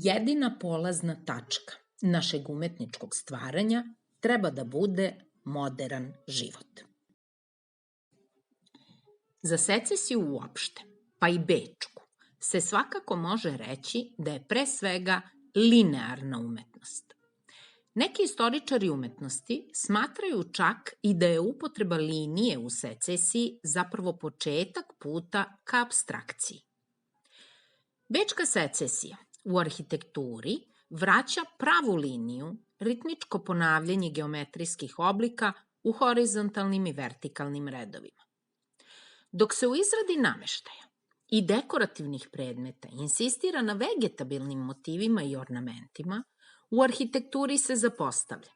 Jedina polazna tačka našeg umetničkog stvaranja treba da bude moderan život. Za secesiju uopšte, pa i bečku, se svakako može reći da je pre svega linearna umetnost. Neki istoričari umetnosti smatraju čak i da je upotreba linije u secesiji zapravo početak puta ka apstrakciji. Bečka secesija u arhitekturi vraća pravu liniju, ritmičko ponavljanje geometrijskih oblika u horizontalnim i vertikalnim redovima. Dok se u izradi nameštaja i dekorativnih predmeta insistira na vegetabilnim motivima i ornamentima, u arhitekturi se zapostavlja,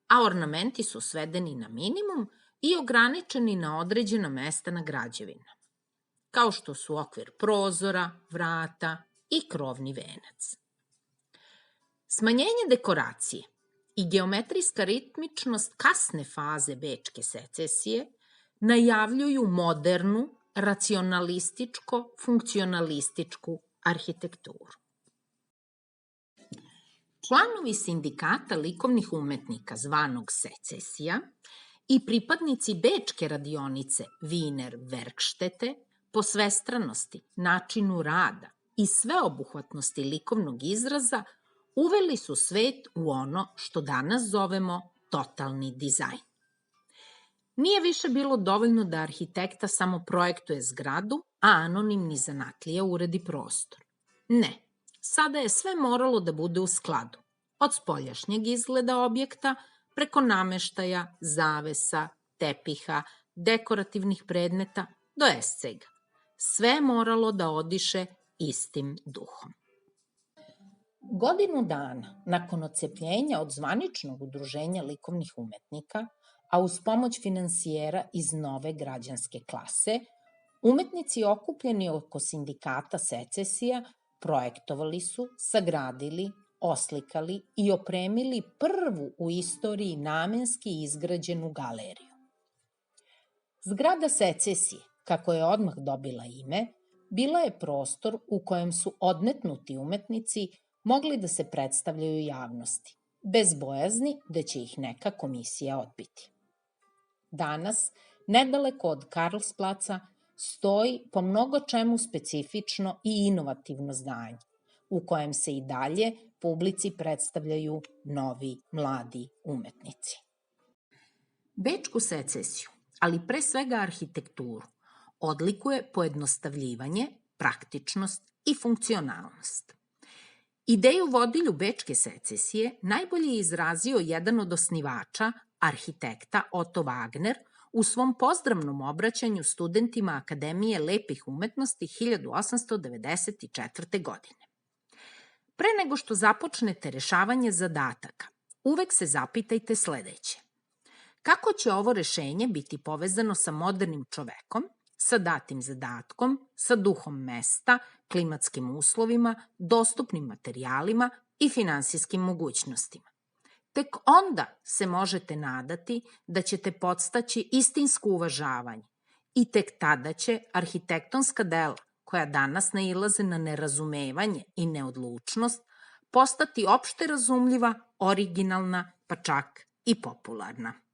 a ornamenti su svedeni na minimum i ograničeni na određena mesta na građevinama, kao što su okvir prozora, vrata i krovni venac. Smanjenje dekoracije i geometrijska ritmičnost kasne faze bečke secesije najavljuju modernu, racionalističko-funkcionalističku arhitekturu. Članovi sindikata likovnih umetnika zvanog secesija i pripadnici bečke radionice Wiener Werkstätte po svestranosti, načinu rada i sveobuhvatnosti likovnog izraza uveli su svet u ono što danas zovemo totalni dizajn. Nije više bilo dovoljno da arhitekta samo projektuje zgradu, a anonimni zanatlija uredi prostor. Ne, sada je sve moralo da bude u skladu, od spoljašnjeg izgleda objekta preko nameštaja, zavesa, tepiha, dekorativnih predmeta do escega. Sve je moralo da odiše istim duhom. Godinu dana nakon odcepljenja od zvaničnog udruženja likovnih umetnika, a uz pomoć finansijera iz nove građanske klase, umetnici okupljeni oko sindikata secesija projektovali su, sagradili, oslikali i opremili prvu u istoriji namenski izgrađenu galeriju. Zgrada secesije, kako je odmah dobila ime, bila je prostor u kojem su odmetnuti umetnici mogli da se predstavljaju javnosti, bez bojazni da će ih neka komisija odbiti. Danas, nedaleko od Karlsplaca, stoji po mnogo čemu specifično i inovativno zdanje, u kojem se i dalje publici predstavljaju novi, mladi umetnici. Bečku secesiju, ali pre svega arhitekturu, odlikuje pojednostavljivanje, praktičnost i funkcionalnost. Ideju vodilju bečke secesije najbolje je izrazio jedan od osnivača, arhitekta Otto Wagner, u svom pozdravnom obraćanju studentima Akademije lepih umetnosti 1894. godine. Pre nego što započnete rešavanje zadataka, uvek se zapitajte sledeće. Kako će ovo rešenje biti povezano sa modernim čovekom, sa datim zadatkom, sa duhom mesta, klimatskim uslovima, dostupnim materijalima i finansijskim mogućnostima? Tek onda se možete nadati da ćete podstaći istinsko uvažavanje i tek tada će arhitektonska dela, koja danas nailaze na nerazumevanje i neodlučnost, postati opšte razumljiva, originalna, pa čak i popularna.